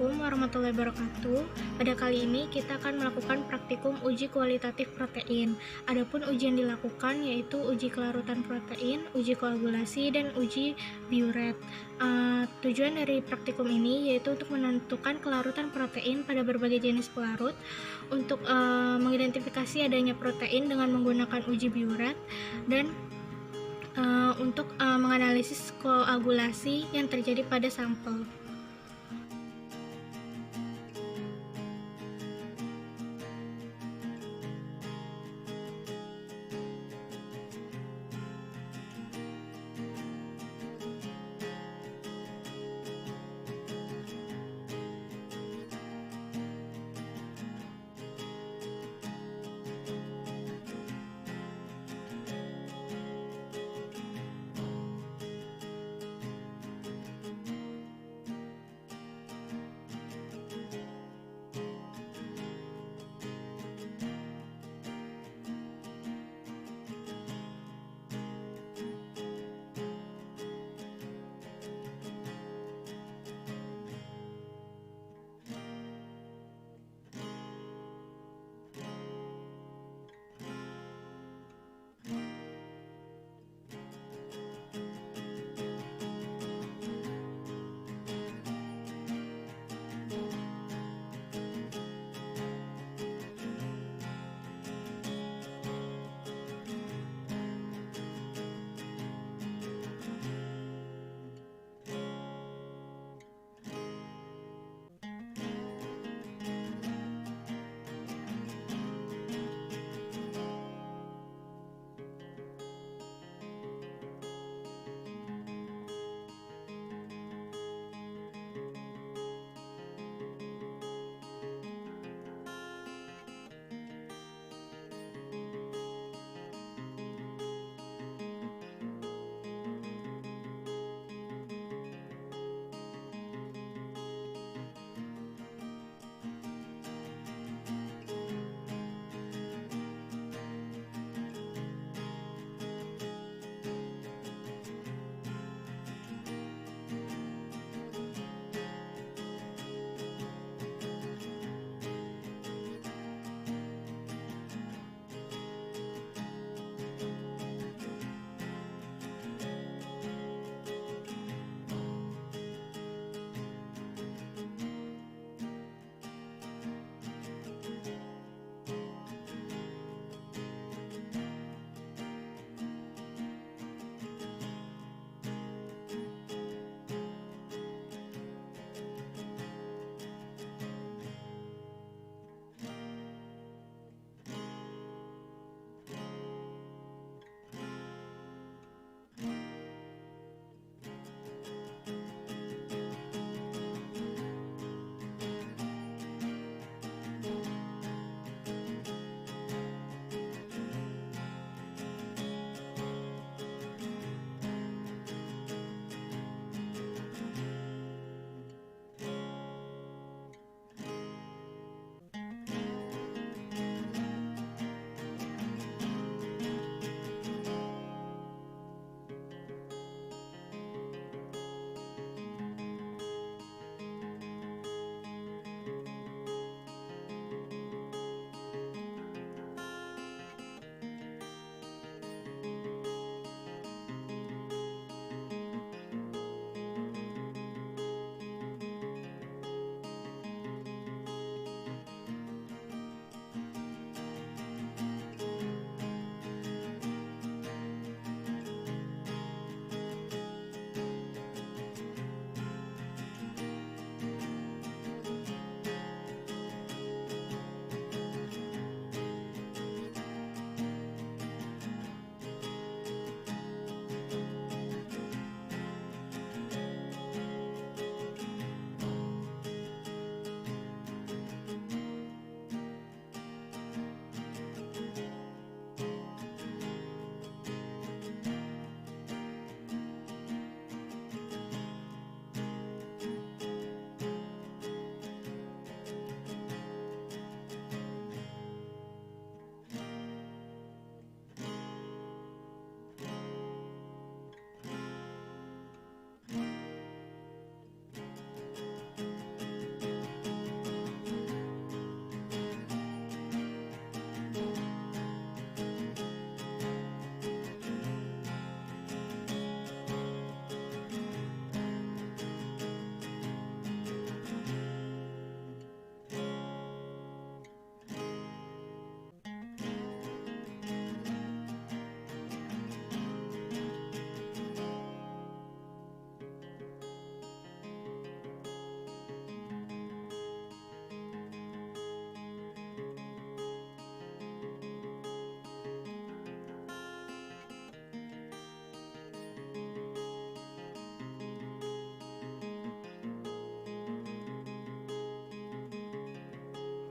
Assalamualaikum warahmatullahi wabarakatuh. Pada kali ini kita akan melakukan praktikum uji kualitatif protein. Adapun uji yang dilakukan yaitu uji kelarutan protein, uji koagulasi, dan uji biuret. Tujuan dari praktikum ini yaitu untuk menentukan kelarutan protein pada berbagai jenis pelarut, untuk mengidentifikasi adanya protein dengan menggunakan uji biuret, dan untuk menganalisis koagulasi yang terjadi pada sampel.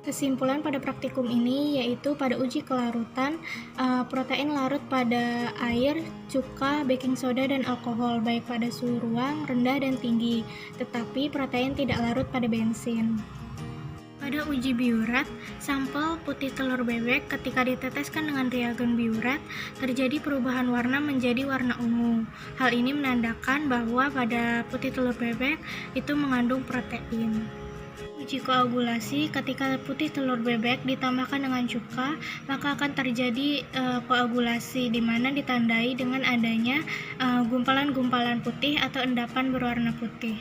Kesimpulan pada praktikum ini yaitu pada uji kelarutan, protein larut pada air, cuka, baking soda, dan alkohol baik pada suhu ruang rendah dan tinggi, tetapi protein tidak larut pada bensin. Pada uji biuret, sampel putih telur bebek ketika diteteskan dengan reagen biuret terjadi perubahan warna menjadi warna ungu. Hal ini menandakan bahwa pada putih telur bebek itu mengandung protein. Uji koagulasi, ketika putih telur bebek ditambahkan dengan cuka, maka akan terjadi koagulasi, di mana ditandai dengan adanya gumpalan-gumpalan putih atau endapan berwarna putih.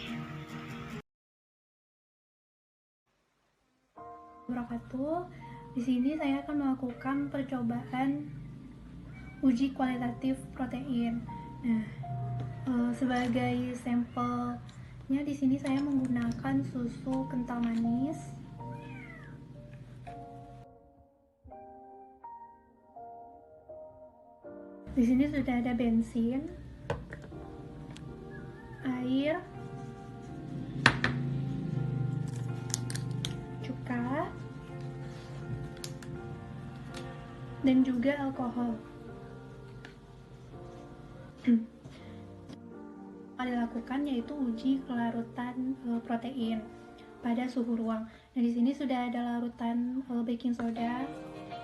Di sini saya akan melakukan percobaan uji kualitatif protein. Sebagai sampelnya di sini saya menggunakan susu kental manis. Di sini sudah ada bensin, air, cuka, dan juga alkohol. Dilakukan yaitu uji kelarutan protein pada suhu ruang. Nah, di sini sudah ada larutan baking soda,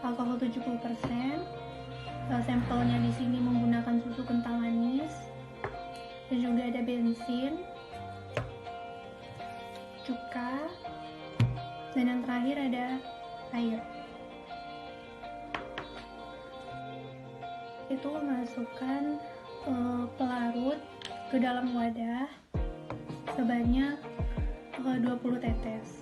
alkohol 70%. Sampelnya di sini menggunakan susu kental manis, dan juga ada bensin, cuka, dan yang terakhir ada air. Itu memasukkan pelarut ke dalam wadah sebanyak 20 tetes.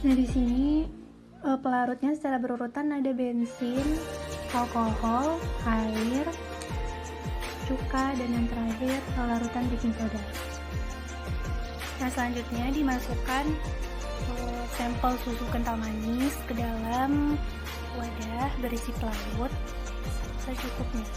Nah, di sini pelarutnya secara berurutan ada bensin, alkohol, air, cuka, dan yang terakhir larutan baking soda. Nah, selanjutnya dimasukkan sampel susu kental manis ke dalam wadah berisi pelarut secukupnya.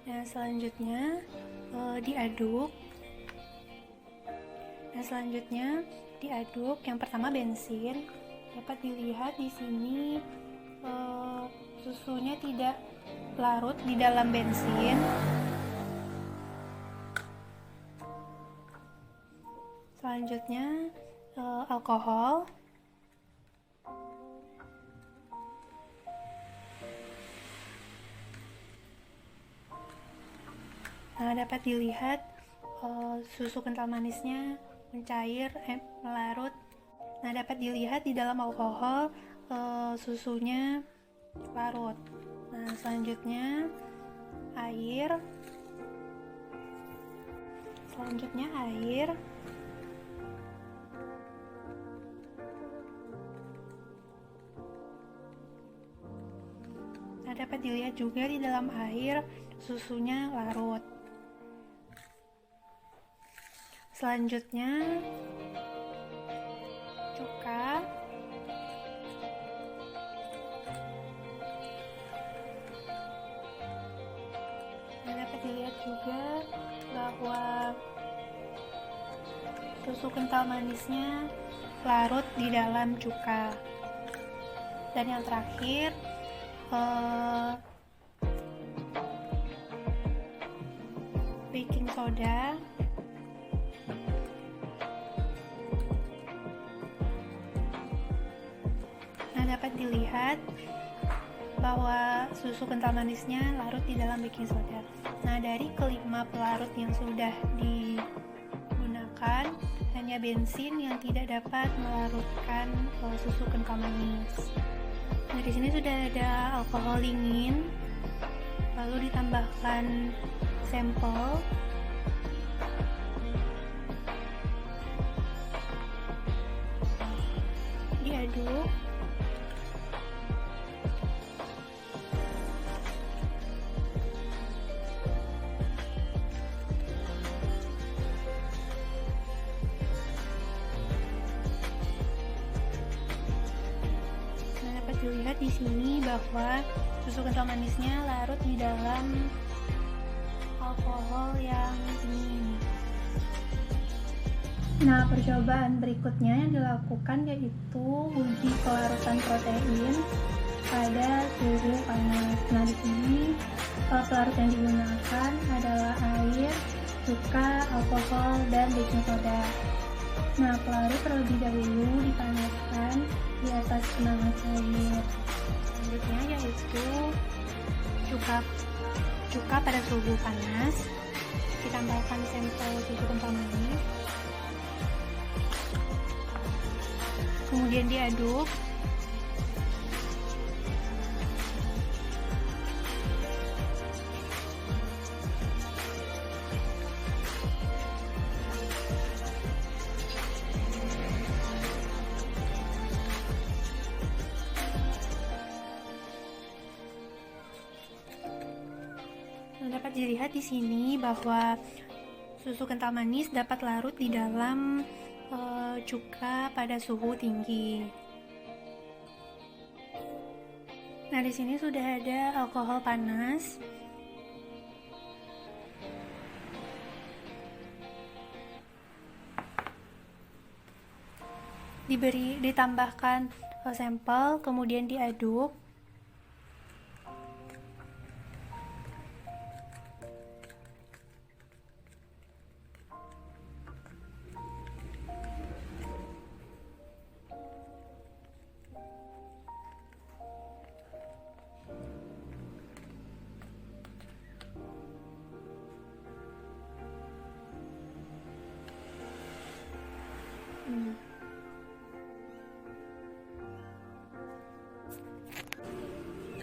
Nah, selanjutnya diaduk. Yang pertama bensin. Dapat dilihat di sini susunya tidak larut di dalam bensin. Selanjutnya alkohol. Nah, dapat dilihat susu kental manisnya mencair, melarut. Nah, dapat dilihat di dalam alkohol susunya larut. Nah, selanjutnya air. Nah, dapat dapat dilihat juga di dalam air susunya larut. Selanjutnya cuka. Dapat dilihat juga bahwa susu kental manisnya larut di dalam cuka. Dan yang terakhir baking soda. Nah, dapat dilihat bahwa susu kental manisnya larut di dalam baking soda. Nah, dari kelima pelarut yang sudah digunakan, hanya bensin yang tidak dapat melarutkan susu kental manis. Nah, di sini sudah ada alkohol dingin, lalu ditambahkan sampel. Diaduk. Dilihat di sini bahwa susu kental manisnya larut di dalam alkohol yang dingin. Nah, percobaan berikutnya yang dilakukan yaitu uji kelarutan protein pada suhu panas. Nah, di sini pelarut yang digunakan adalah air, cuka, alkohol, dan baking soda. Nah, pelarut terlebih dahulu dipanaskan di atas penangan air. Selanjutnya yaitu cuka pada suhu panas, ditambahkan sampel susu kental manis, kemudian diaduk. Dapat dilihat di sini bahwa susu kental manis dapat larut di dalam cuka pada suhu tinggi. Nah, di sini sudah ada alkohol panas. Ditambahkan sampel, kemudian diaduk.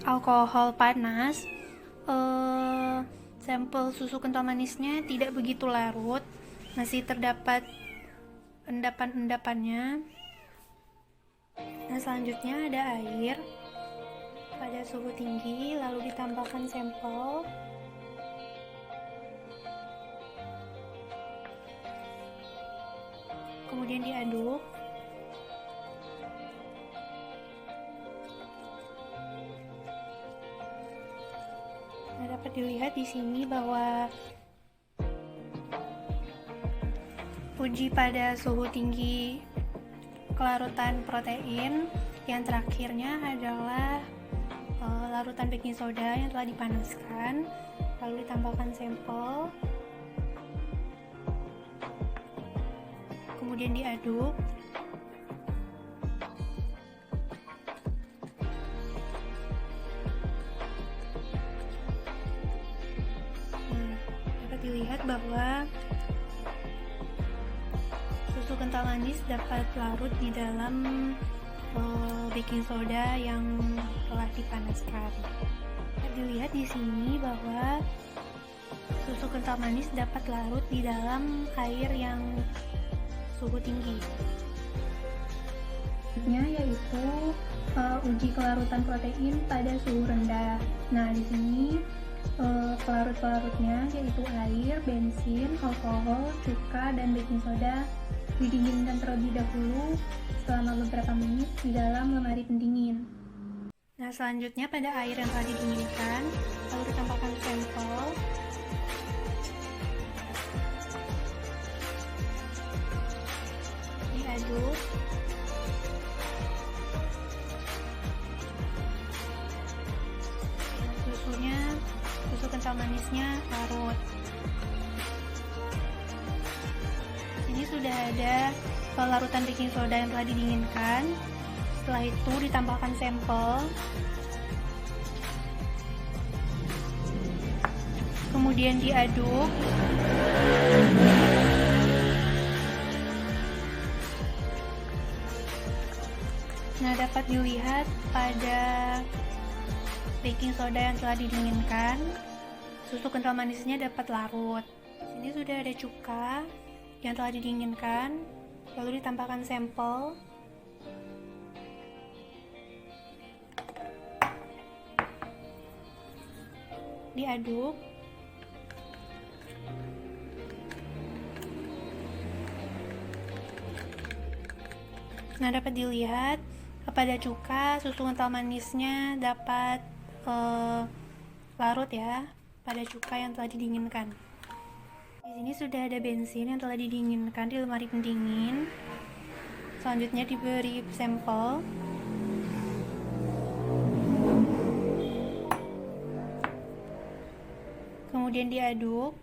Alkohol panas, sampel susu kental manisnya tidak begitu larut, masih terdapat endapan-endapannya. Nah, selanjutnya ada air pada suhu tinggi, lalu ditambahkan sampel. Kemudian diaduk. Nah, dapat dilihat di sini bahwa uji pada suhu tinggi kelarutan protein yang terakhirnya adalah larutan baking soda yang telah dipanaskan, lalu ditambahkan sampel, kemudian diaduk. Dilihat bahwa susu kental manis dapat larut di dalam baking soda yang telah dipanaskan. Dilihat di sini bahwa susu kental manis dapat larut di dalam air yang suhu tinggi. Yaitu uji kelarutan protein pada suhu rendah. Nah, di sini pelarut-pelarutnya yaitu air, bensin, alkohol, cuka, dan baking soda didinginkan terlebih dahulu selama beberapa menit di dalam lemari pendingin. Nah, selanjutnya pada air yang telah didinginkan, lalu ditambahkan sampel. Diaduk. Susu kental manisnya larut. Ini sudah ada larutan baking soda yang telah didinginkan. Setelah itu ditambahkan sampel. Kemudian diaduk. Nah, dapat dilihat pada baking soda yang telah didinginkan, susu kental manisnya dapat larut. Di sini sudah ada cuka yang telah didinginkan, lalu ditambahkan sampel. Diaduk. Nah, dapat dilihat pada cuka, susu kental manisnya dapat larut ya pada cuka yang telah didinginkan. Di sini sudah ada bensin yang telah didinginkan di lemari pendingin. Selanjutnya diberi sampel. Kemudian diaduk.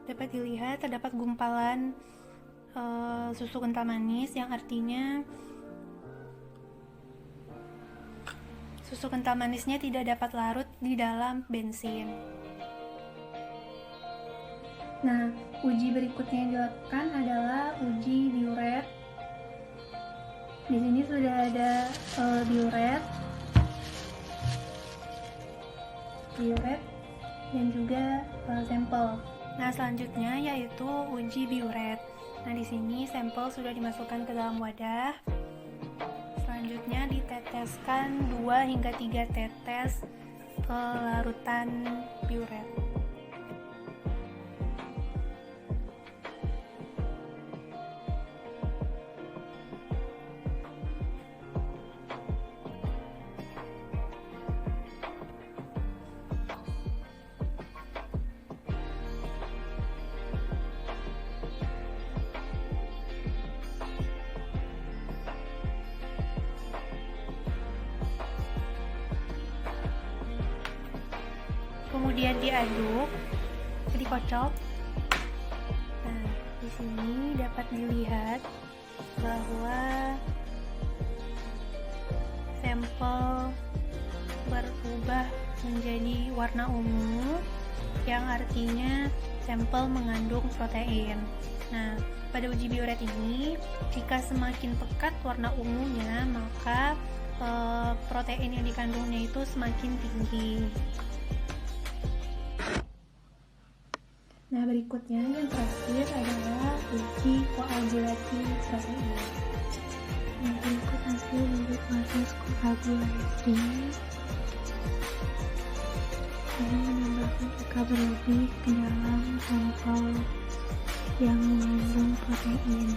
Dapat dilihat terdapat gumpalan susu kental manis, yang artinya susu kental manisnya tidak dapat larut di dalam bensin. Nah, uji berikutnya yang dilakukan adalah uji diuret. Di sini sudah ada diuret dan juga sampel. Nah, selanjutnya yaitu uji biuret. Nah, di sini sampel sudah dimasukkan ke dalam wadah. Selanjutnya diteteskan 2 hingga 3 tetes larutan biuret. Kemudian diaduk, dikocok. Nah, di sini dapat dilihat bahwa sampel berubah menjadi warna ungu, yang artinya sampel mengandung protein. Nah, pada uji biuret ini, jika semakin pekat warna ungunya, maka protein yang dikandungnya itu semakin tinggi. Nah, berikutnya yang terakhir adalah uji koagulasi protein. Yang berikut hasil dari proses koagulasi. Ini menambahkan cuka berlebih ke dalam sampel yang mengandung protein.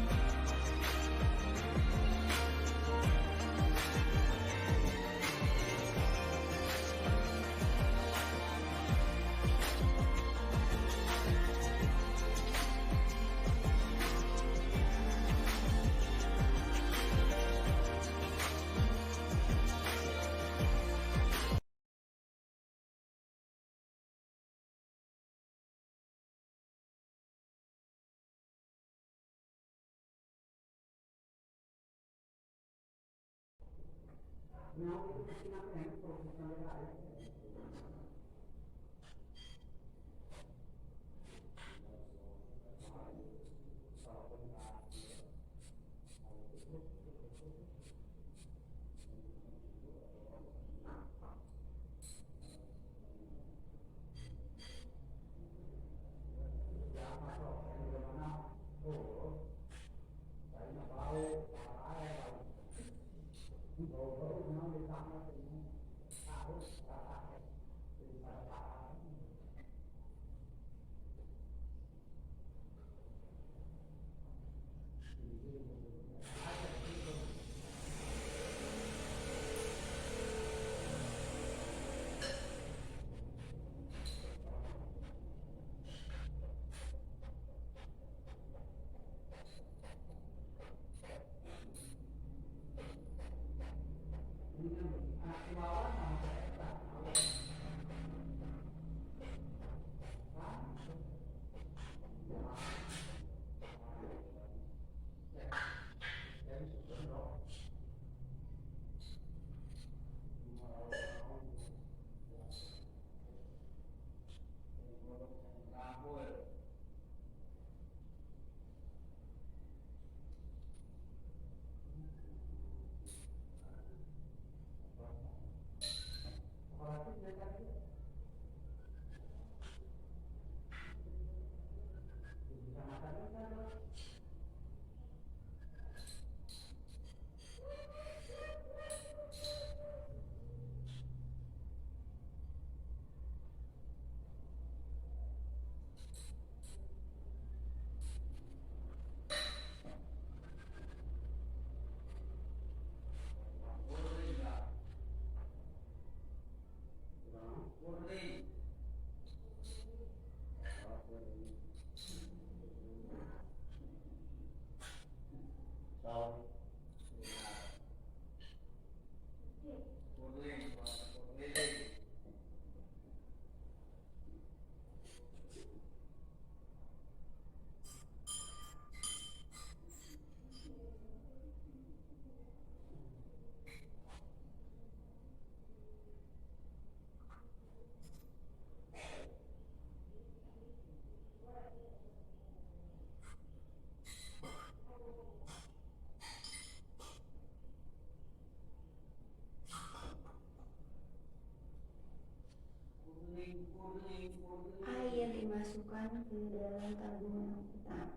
Air dimasukkan ke dalam tabung angkutan.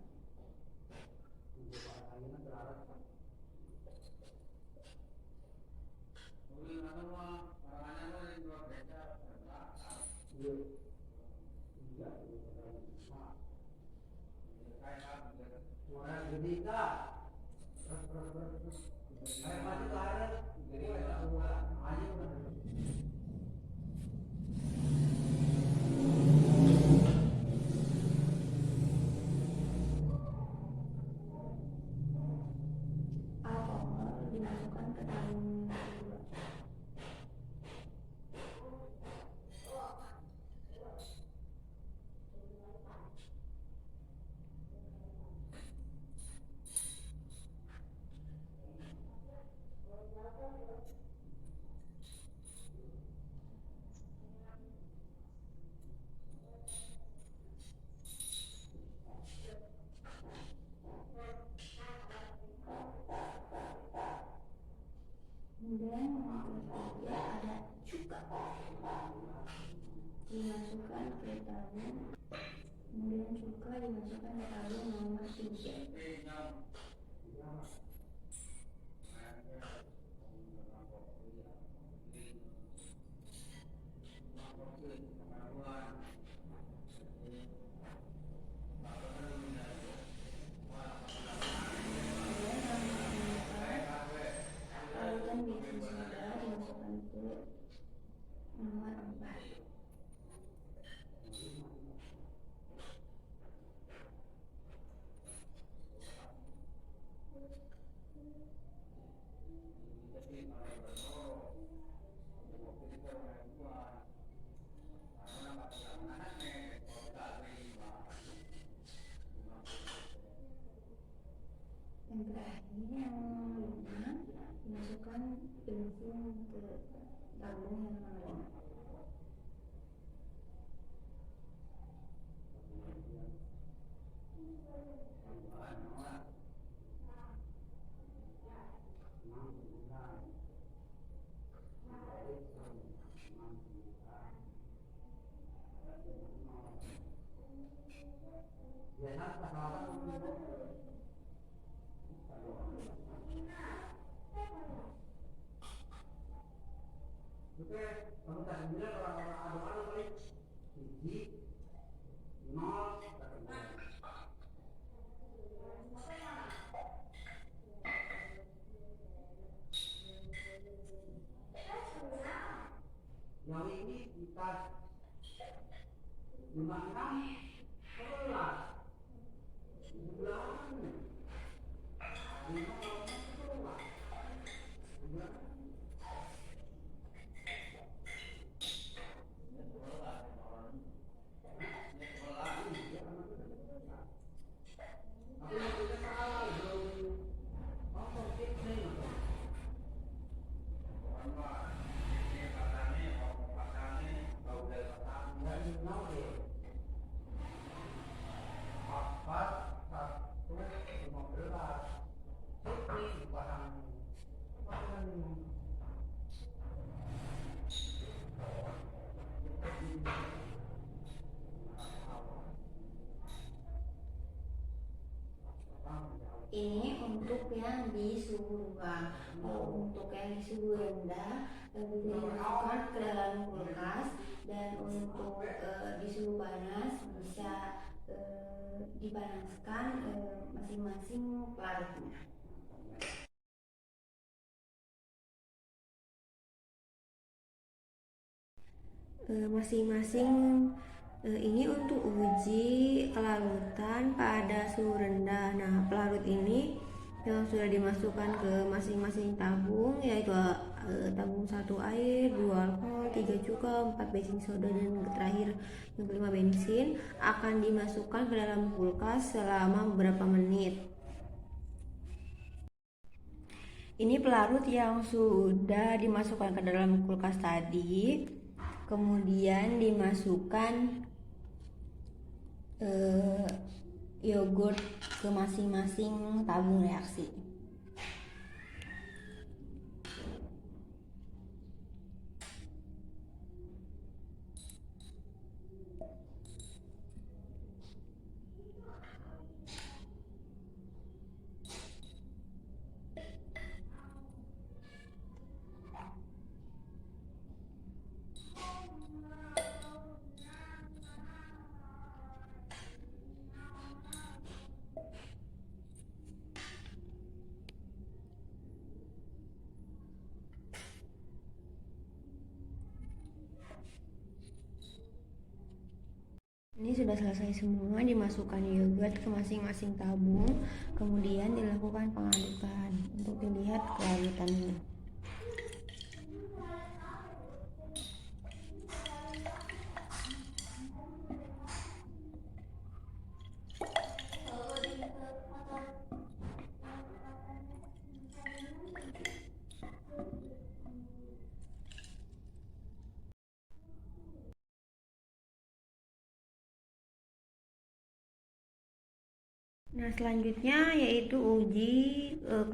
Alkohol dimasukkan ke tabung kedua. Kemudian yang ketiga ada cuka, dimasukkan ke tabung. Kemudian cuka dimasukkan ke tabung nomor 3. Larutan baking soda dimasukkan ke nomor 4. Yang terakhir yang 5, dimasukkan bensin ke tabung yang nomor 5. Yang ini kita 56 11 Ini untuk yang di suhu ruang. Untuk yang di suhu rendah bisa dimasukkan ke dalam kulkas, dan untuk di suhu panas bisa dipanaskan masing-masing pelarutnya. Masing-masing ini untuk uji pelarutan pada suhu rendah. Nah, pelarut ini yang sudah dimasukkan ke masing-masing tabung, yaitu tabung 1 air, 2 alkohol, 3 cuka, 4 baking soda, dan terakhir yang kelima bensin, akan dimasukkan ke dalam kulkas selama beberapa menit. Ini pelarut yang sudah dimasukkan ke dalam kulkas tadi, kemudian dimasukkan yogurt ke masing-masing tabung reaksi. Ini sudah selesai semua, dimasukkan yogurt ke masing-masing tabung, kemudian dilakukan pengadukan untuk dilihat kelarutannya. Nah, selanjutnya yaitu uji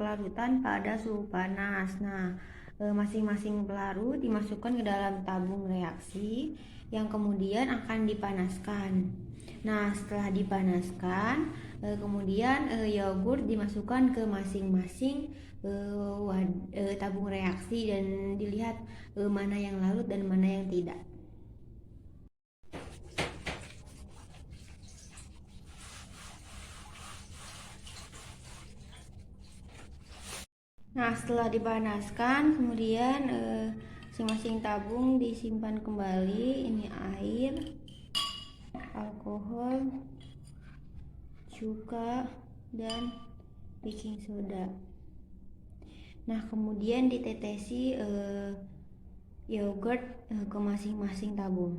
kelarutan pada suhu panas. Nah, masing-masing pelarut dimasukkan ke dalam tabung reaksi yang kemudian akan dipanaskan. Nah, setelah dipanaskan, kemudian yogurt dimasukkan ke masing-masing tabung reaksi dan dilihat mana yang larut dan mana yang tidak. Nah, setelah dipanaskan, kemudian masing-masing tabung disimpan kembali. Ini air, alkohol, cuka, dan baking soda. Nah, kemudian ditetesi yogurt ke masing-masing tabung.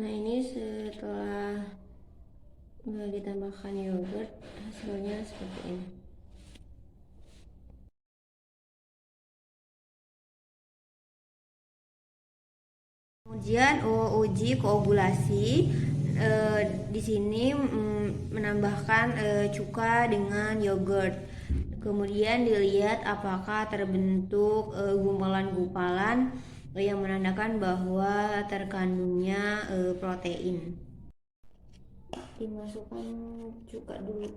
Nah, ini setelah ditambahkan yogurt, hasilnya seperti ini. Kemudian uji koagulasi, di sini menambahkan cuka dengan yogurt. Kemudian dilihat apakah terbentuk gumpalan-gumpalan yang menandakan bahwa terkandungnya protein. Dimasukkan cuka dulu.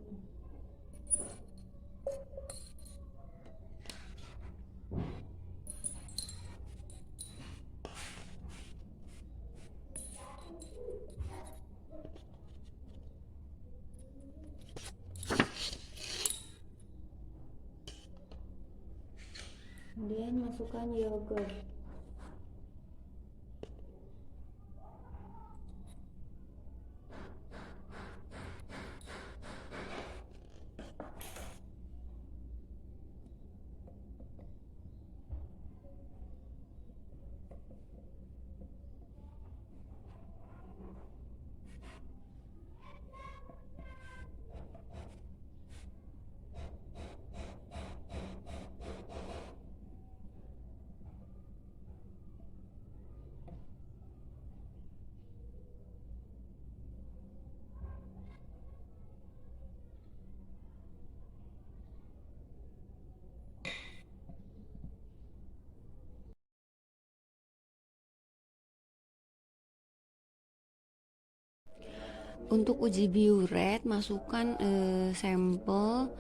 Kemudian masukkan yogurt. Untuk uji biuret, masukkan sampel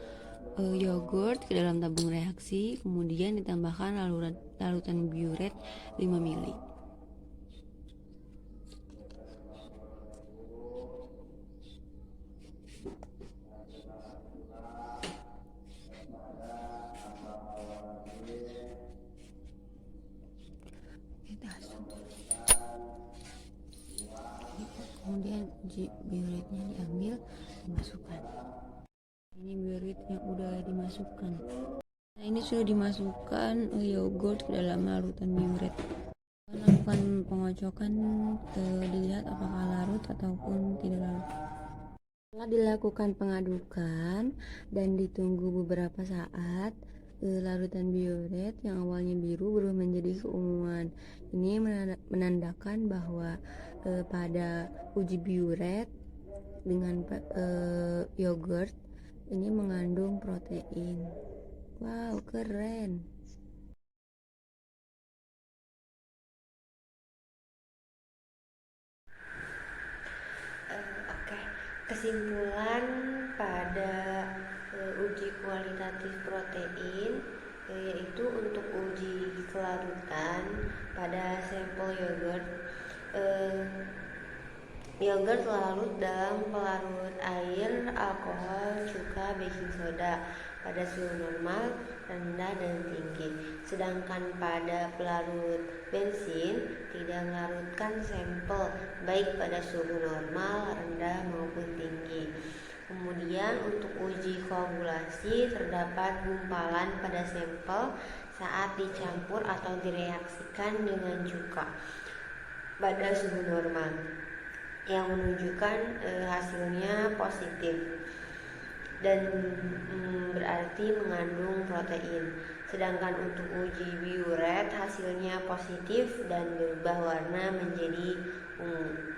yogurt ke dalam tabung reaksi, kemudian ditambahkan larutan biuret 5 ml. Kemudian uji biuretnya diambil, dimasukkan. Ini biuret yang udah dimasukkan. Nah, ini sudah dimasukkan yogurt ke dalam larutan biuret. Lakukan pengocokan, dilihat apakah larut ataupun tidak larut. Setelah dilakukan pengadukan dan ditunggu beberapa saat, larutan biuret yang awalnya biru berubah menjadi keunguan. Ini menandakan bahwa pada uji biuret dengan yogurt ini mengandung protein. Wow, keren. Oke, kesimpulan pada uji kualitatif protein yaitu untuk uji kelarutan pada sampel yogurt. Yogurt larut dalam pelarut air, alkohol, cuka, baking soda pada suhu normal, rendah, dan tinggi. Sedangkan pada pelarut bensin tidak melarutkan sampel baik pada suhu normal, rendah, maupun tinggi. Kemudian untuk uji koagulasi terdapat gumpalan pada sampel saat dicampur atau direaksikan dengan cuka pada suhu normal, yang menunjukkan hasilnya positif dan berarti mengandung protein. Sedangkan untuk uji biuret hasilnya positif dan berubah warna menjadi ungu.